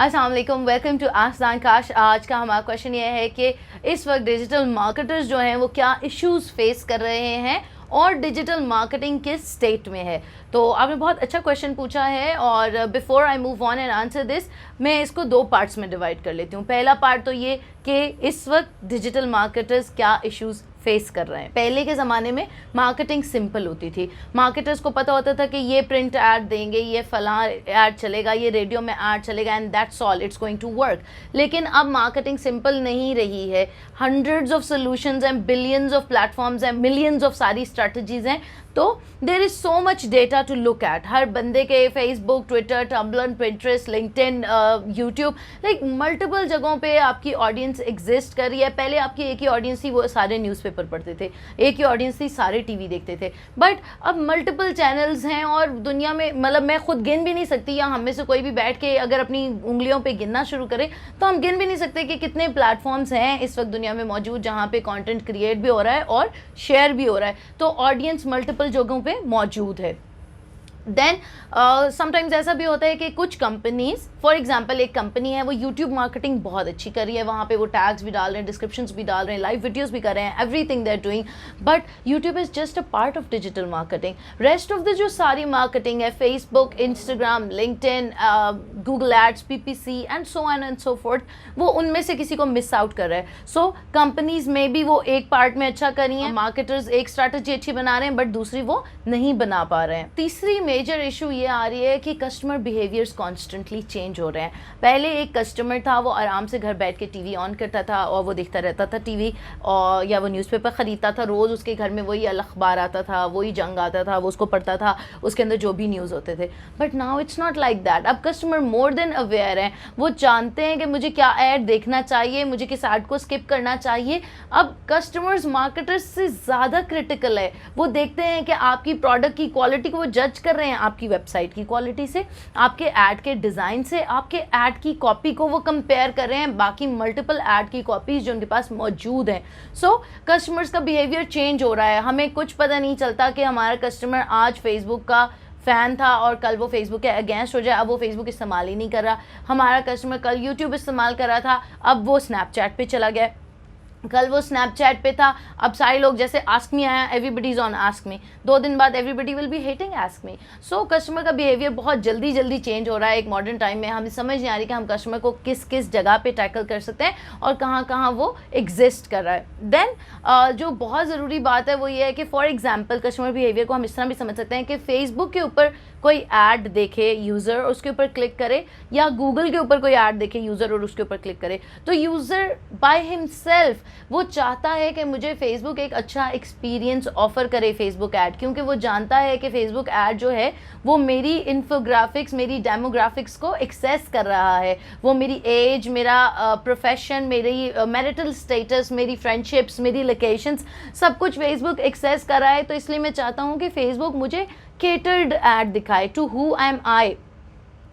अस्सलाम वालेकुम, welcome to आस्तान काश। आज का हमारा क्वेश्चन ये है कि इस वक्त डिजिटल मार्केटर्स जो हैं वो क्या इश्यूज़ फेस कर रहे हैं और डिजिटल मार्केटिंग किस स्टेट में है। तो आपने बहुत अच्छा क्वेश्चन पूछा है और before I move on and answer this, मैं इसको दो पार्ट्स में डिवाइड कर लेती हूँ। पहला पार्ट तो ये कि इस वक्त डिजिटल मार्केटर्स क्या इश्यूज़ फेस कर रहे हैं। पहले के ज़माने में मार्केटिंग सिंपल होती थी। मार्केटर्स को पता होता था कि ये प्रिंट ऐड देंगे, ये फलां ऐड चलेगा, ये रेडियो में ऐड चलेगा and that's all, it's going to work. लेकिन अब मार्केटिंग सिंपल नहीं रही है। Hundreds of solutions and billions of platforms and millions of सारी स्ट्रैटेजीज हैं। तो there is so much data to look at. हर बंदे के Facebook, Twitter, Tumblr, Pinterest, LinkedIn, YouTube, like multiple जगहों पे आपकी ऑडियंस एग्जिस्ट कर रही है। पहले आपकी एक ही ऑडियंस थी, वो सारे न्यूज़पेपर पढ़ते थे, एक ही ऑडियंस थी, सारे टीवी देखते थे। बट अब मल्टीपल चैनल्स हैं और दुनिया में, मतलब मैं खुद गिन भी नहीं सकती, या हम में से कोई भी बैठ के अगर अपनी उंगलियों पे गिनना शुरू करे तो हम गिन भी नहीं सकते कि कितने प्लेटफॉर्म्स हैं इस वक्त दुनिया में मौजूद जहाँ पे कंटेंट क्रिएट भी हो रहा है और शेयर भी हो रहा है। तो ऑडियंस मल्टीपल जगहों पे मौजूद है। देन समटाइम्स ऐसा भी होता है कि कुछ कंपनीज, फॉर एग्जांपल एक कंपनी है वो यूट्यूब मार्केटिंग बहुत अच्छी कर रही है, वहाँ पे वो टैग्स भी डाल रहे हैं, डिस्क्रिप्शंस भी डाल रहे हैं, लाइव वीडियोस भी कर रहे हैं, everything they are doing, but YouTube is just a part of digital marketing. Rest of the जो सारी मार्केटिंग है, Facebook, Instagram, LinkedIn, Google ads, PPC and so on and so forth, वो उनमें से किसी को मिस आउट कर रहा है। सो कंपनीज में भी वो एक पार्ट में अच्छा कर रही हैं, मार्केटर्स एक स्ट्रैटेजी अच्छी बना रहे हैं बट दूसरी वो नहीं बना पा रहे हैं। तीसरी मेजर इशू ये आ रही है कि कस्टमर बिहेवियर्स कॉन्स्टेंटली चेंज हो रहे हैं। पहले एक कस्टमर था, वो आराम से घर बैठ के टीवी ऑन करता था और वो देखता रहता था टीवी, और या वो न्यूज़पेपर ख़रीदता था, रोज़ उसके घर में वही अखबार आता था, वही जंग आता था, वो उसको पढ़ता था, उसके अंदर जो भी न्यूज़ होते थे। But now it's not like that. अब कस्टमर मोर देन अवेयर हैं, वो जानते हैं कि मुझे क्या ऐड देखना चाहिए, मुझे किस ऐड को स्किप करना चाहिए। अब कस्टमर्स मार्केटर्स से ज़्यादा क्रिटिकल है। वो देखते हैं कि आपकी प्रोडक्ट की क्वालिटी को वो जज कर रहे हैं आपकी वेबसाइट की क्वालिटी से, आपके ऐड के डिज़ाइन से, आपके ऐड की कॉपी को वो कंपेयर कर रहे हैं बाकी मल्टीपल ऐड की कॉपीज़ जो उनके पास मौजूद हैं। सो कस्टमर्स का बिहेवियर चेंज हो रहा है। हमें कुछ पता नहीं चलता कि हमारा कस्टमर आज फेसबुक का फ़ैन था और कल वो फेसबुक के अगेंस्ट हो जाए, अब वो फेसबुक इस्तेमाल ही नहीं कर रहा। हमारा कस्टमर कल यूट्यूब इस्तेमाल कर रहा था, अब वो स्नैपचैट पे चला गया। कल वो स्नैपचैट पे था, अब सारे लोग, जैसे आस्क मी आया, everybody is on ask me, 2 दिन बाद everybody will be hating ask me. So customer का बिहेवियर बहुत जल्दी जल्दी चेंज हो रहा है। एक मॉडर्न टाइम में हमें समझ नहीं आ रही कि हम कस्टमर को किस किस जगह पे टैकल कर सकते हैं और कहाँ कहाँ वो एग्जिस्ट कर रहा है। देन जो बहुत ज़रूरी बात है वो ये है कि फॉर एग्जाम्पल कस्टमर बिहेवियर को हम इस तरह भी समझ सकते हैं कि फेसबुक के ऊपर कोई ऐड देखे यूज़र और उसके ऊपर क्लिक करे, या गूगल के ऊपर कोई ऐड देखे यूज़र और उसके ऊपर क्लिक करे, तो यूज़र बाय हिमसेल्फ वो चाहता है कि मुझे फेसबुक एक अच्छा एक्सपीरियंस ऑफ़र करे फेसबुक ऐड, क्योंकि वो जानता है कि फेसबुक ऐड जो है वो मेरी इन्फोग्राफिक्स, मेरी डेमोग्राफिक्स को एक्सेस कर रहा है। वो मेरी एज, मेरा प्रोफेशन, मेरी मैरिटल स्टेटस, मेरी फ्रेंडशिप्स, मेरी लोकेशंस, सब कुछ फेसबुक एक्सेस कर रहा है। तो इसलिए मैं चाहता हूँ कि फेसबुक मुझे केटर्ड ऐड दिखाए, to who am I,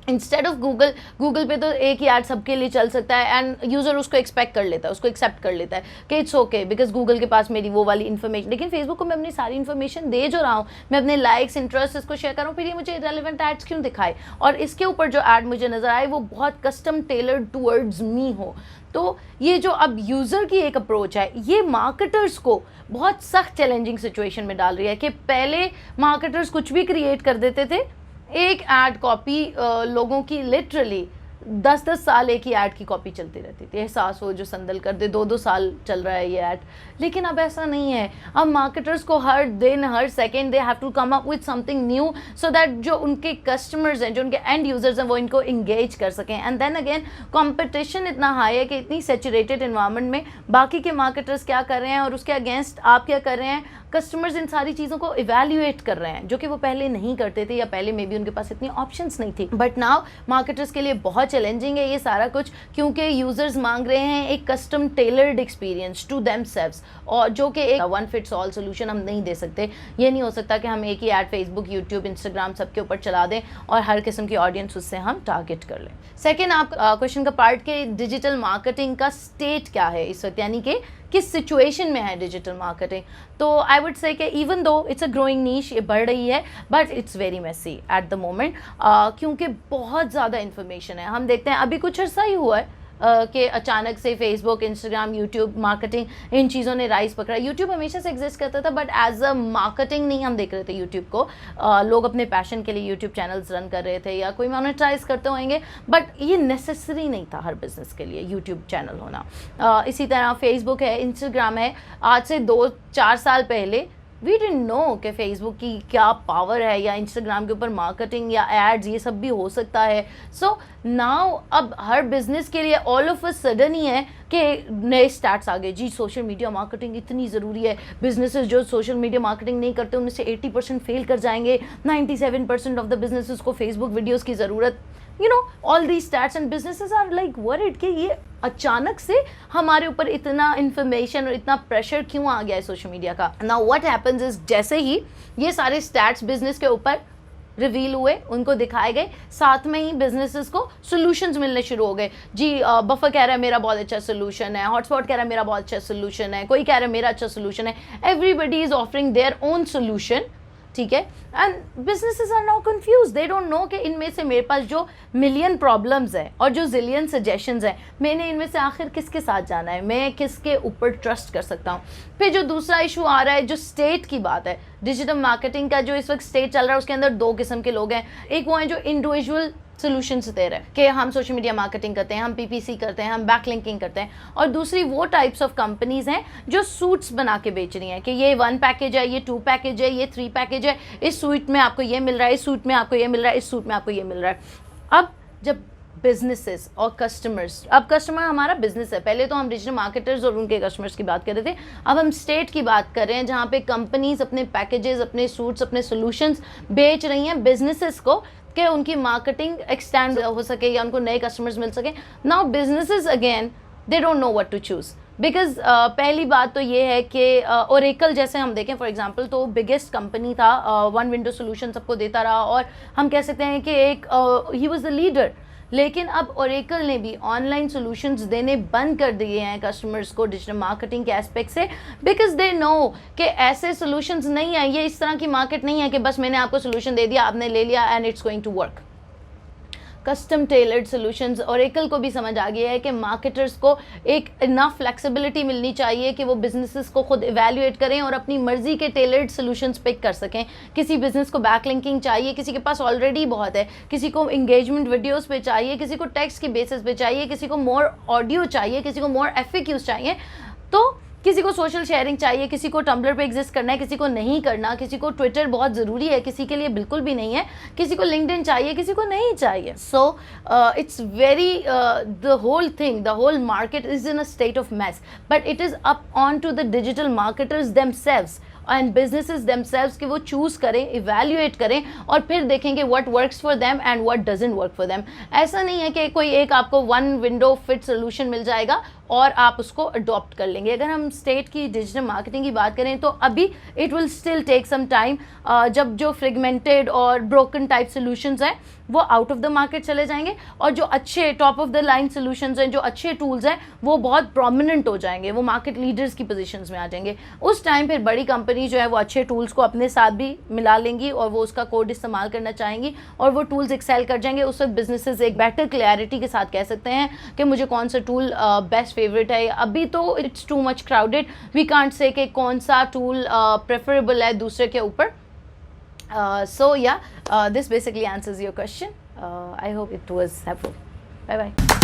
instead of Google. Google पे तो एक ही ऐड सबके लिए चल सकता है एंड यूज़र उसको एक्सपेक्ट कर लेता है, उसको एक्सेप्ट कर लेता है कि इट्स ओके बिकॉज गूगल के पास मेरी वो वाली इन्फॉर्मेशन। लेकिन फेसबुक को मैं अपनी सारी इन्फॉर्मेशन दे जो रहा हूँ, मैं अपने लाइक्स, इंटरेस्ट इसको शेयर कर रहा हूँ, फिर ये मुझे रेलिवेंट एड्स क्यों दिखाए, और इसके ऊपर जो ऐड मुझे नज़र आए वो बहुत कस्टम टेलर्ड टूवर्ड्स मी हो। तो ये जो अब यूज़र की एक अप्रोच है, ये मार्केटर्स को बहुत सख्त चैलेंजिंग सिचुएशन में डाल रही है कि पहले मार्केटर्स कुछ भी क्रिएट कर देते थे, एक ऐड कॉपी लोगों की लिटरली 10-10 साल एक ही ऐड की कॉपी चलती रहती थी। एहसास हो जो संदल कर दे, 2-2 साल चल रहा है ये ऐड। लेकिन अब ऐसा नहीं है। अब मार्केटर्स को हर दिन, हर second they have to come up with something new so that जो उनके कस्टमर्स हैं, जो उनके एंड यूजर्स हैं, वो इनको इंगेज कर सकें। एंड देन अगेन कंपटीशन इतना हाई है कि इतनी सैचुरेटेड इन्वायरमेंट में बाकी के मार्केटर्स क्या कर रहे हैं और उसके अगेंस्ट आप क्या कर रहे हैं, कस्टमर्स इन सारी चीज़ों को इवेल्युएट कर रहे हैं, जो कि वो पहले नहीं करते थे, या पहले मे बी उनके पास इतनी ऑप्शंस नहीं थी। बट नाउ मार्केटर्स के लिए बहुत चैलेंजिंग है ये सारा कुछ, क्योंकि यूज़र्स मांग रहे हैं एक custom tailored experience to themselves, और जो कि एक वन फिट्स ऑल सोल्यूशन हम नहीं दे सकते। ये नहीं हो सकता कि हम एक ही ऐड फेसबुक, यूट्यूब, इंस्टाग्राम सबके ऊपर चला दें और हर किस्म की ऑडियंस उससे हम टारगेट कर लें। सेकेंड, आप क्वेश्चन का पार्ट के डिजिटल मार्केटिंग का स्टेट क्या है इस वक्त, यानी कि किस सिचुएशन में है डिजिटल मार्केटिंग। तो आई वुड से कि even though it's a growing नीश, ये बढ़ रही है, but it's very messy at the moment, क्योंकि बहुत ज़्यादा इन्फॉर्मेशन है। हम देखते हैं अभी कुछ अर्सा ही हुआ है कि अचानक से Facebook, Instagram, YouTube marketing in चीज़ों ने राइज पकड़ा। यूट्यूब हमेशा से एग्जिस्ट करता था, बट एज अ मार्केटिंग नहीं हम देख रहे थे यूट्यूब को। लोग अपने पैशन के लिए यूट्यूब चैनल्स रन कर रहे थे या कोई मोनेटाइज करते होंगे, बट ये नेसेसरी नहीं था हर बिजनेस के लिए यूट्यूब चैनल होना। इसी तरह फेसबुक है, इंस्टाग्राम है। आज से 2-4 साल पहले वी डिडंट नो कि फेसबुक की क्या पावर है या इंस्टाग्राम के ऊपर मार्केटिंग या एड्स ये सब भी हो सकता है। सो नाउ अब हर बिजनेस के लिए ऑल ऑफ अ सडन ही है कि नए स्टार्ट्स आ गए जी, सोशल मीडिया मार्केटिंग इतनी ज़रूरी है। बिजनेसेस जो सोशल मीडिया मार्केटिंग नहीं करते उनमें से 80% फेल कर जाएंगे, 97% ऑफ द बिजनेसेस को फेसबुक वीडियोज़ की ज़रूरत। You know all the stats and businesses are like worried कि ये अचानक से हमारे ऊपर इतना इन्फॉर्मेशन और इतना प्रेशर क्यों आ गया है सोशल मीडिया का। नाउ व्हाट हैपेंस इज, जैसे ही ये सारे स्टैट्स बिजनेस के ऊपर रिवील हुए, उनको दिखाए गए, साथ में ही बिजनेसेस को सॉल्यूशंस मिलने शुरू हो गए जी। बफर कह रहा है मेरा बहुत अच्छा सोल्यूशन है, हॉटस्पॉट कह रहा है मेरा बहुत अच्छा सोल्यूशन है, कोई कह रहा है मेरा अच्छा सोल्यूशन है। Everybody is offering their own solution, ठीक है। And businesses are now confuse, they don't know कि इनमें से मेरे पास जो मिलियन प्रॉब्लम्स हैं और जो जिलियन सजेशंस हैं, मैंने इनमें से आखिर किसके साथ जाना है, मैं किसके ऊपर ट्रस्ट कर सकता हूँ। फिर जो दूसरा इशू आ रहा है, जो स्टेट की बात है, डिजिटल मार्केटिंग का जो इस वक्त स्टेट चल रहा है उसके अंदर 2 किस्म के लोग हैं। एक वो हैं जो इंडिविजुअल सोल्यूशंस दे रहे हैं कि हम सोशल मीडिया मार्केटिंग करते हैं, हम पीपीसी करते हैं, हम बैकलिंकिंग करते हैं, और दूसरी वो टाइप्स ऑफ कंपनीज हैं जो सूट्स बना के बेच रही हैं कि ये 1 पैकेज है, ये 2 पैकेज है, ये 3 पैकेज है, इस सूट में आपको ये मिल रहा है, इस सूट में आपको ये मिल रहा है, इस सूट में आपको ये मिल रहा है। अब जब बिजनेसेस और कस्टमर्स, अब कस्टमर हमारा बिजनेस है, पहले तो हम डिजिटल मार्केटर्स और उनके कस्टमर्स की बात कर रहे थे, अब हम स्टेट की बात कर रहे हैं जहाँ पे कंपनीज अपने पैकेजेस, अपने सूट्स, अपने सोल्यूशंस बेच रही हैं बिजनेसेस को कि उनकी मार्केटिंग एक्सटेंड हो सके या उनको नए कस्टमर्स मिल सके। Now businesses again they don't know what to choose, because पहली बात तो ये है कि ओरेकल जैसे हम देखें फॉर एग्जांपल, तो बिगेस्ट कंपनी था, वन विंडो सोल्यूशन सबको देता रहा और हम कह सकते हैं कि एक ही वाज द लीडर। लेकिन अब ओरेकल ने भी ऑनलाइन सॉल्यूशंस देने बंद कर दिए हैं कस्टमर्स को डिजिटल मार्केटिंग के एस्पेक्ट से, बिकॉज दे नो कि ऐसे सॉल्यूशंस नहीं है, ये इस तरह की मार्केट नहीं है कि बस मैंने आपको सॉल्यूशन दे दिया, आपने ले लिया and it's going to work. Custom tailored solutions, Oracle को भी समझ आ गया है कि मार्केटर्स को एक इनफ फ्लेक्सिबिलिटी मिलनी चाहिए कि वो बिजनेसेस को खुद इवैल्यूएट करें और अपनी मर्जी के टेलर्ड सॉल्यूशंस पिक कर सकें। किसी बिजनेस को बैकलिंकिंग चाहिए, किसी के पास ऑलरेडी बहुत है, किसी को एंगेजमेंट वीडियोस पे चाहिए, किसी को टेक्स्ट के बेसिस पे चाहिए, किसी को मोर ऑडियो चाहिए, किसी को मोर एफएक्यूज चाहिए, तो किसी को सोशल शेयरिंग चाहिए, किसी को टम्बलर पे एग्जिस्ट करना है, किसी को नहीं करना, किसी को ट्विटर बहुत ज़रूरी है, किसी के लिए बिल्कुल भी नहीं है, किसी को लिंक्डइन चाहिए, किसी को नहीं चाहिए। So it's very the whole thing, the whole market is in a state of mess, but it is up on to the digital marketers themselves and businesses themselves कि वो चूज़ करें, इवैल्यूएट करें और फिर देखेंगे what works for them and what doesn't work for them. ऐसा नहीं है कि कोई एक आपको वन विंडो फिट सोल्यूशन मिल जाएगा और आप उसको अडॉप्ट कर लेंगे। अगर हम स्टेट की डिजिटल मार्केटिंग की बात करें तो अभी it will still take some time, जब जो फ्रेगमेंटेड और ब्रोकन टाइप सोल्यूशंस हैं वो आउट ऑफ द मार्केट चले जाएंगे और जो अच्छे top of the line solutions हैं, जो अच्छे टूल्स हैं, वो बहुत प्रोमिनेंट हो जाएंगे, वो मार्केट लीडर्स की पोजीशंस में आ जाएंगे। उस टाइम फिर बड़ी कंपनी जो है वो अच्छे टूल्स को अपने साथ भी मिला लेंगी और वो उसका कोड इस्तेमाल करना चाहेंगी और वो टूल्स एक्सेल कर जाएंगे। उस वक्त बिजनेसेस एक बेटर क्लैरिटी के साथ कह सकते हैं कि मुझे कौन सा टूल बेस्ट फेवरेट है। अभी तो it's too much crowded, we can't say कि कौन सा टूल प्रेफरेबल है दूसरे के ऊपर। So yeah, this basically answers your question. I hope it was helpful. Bye bye.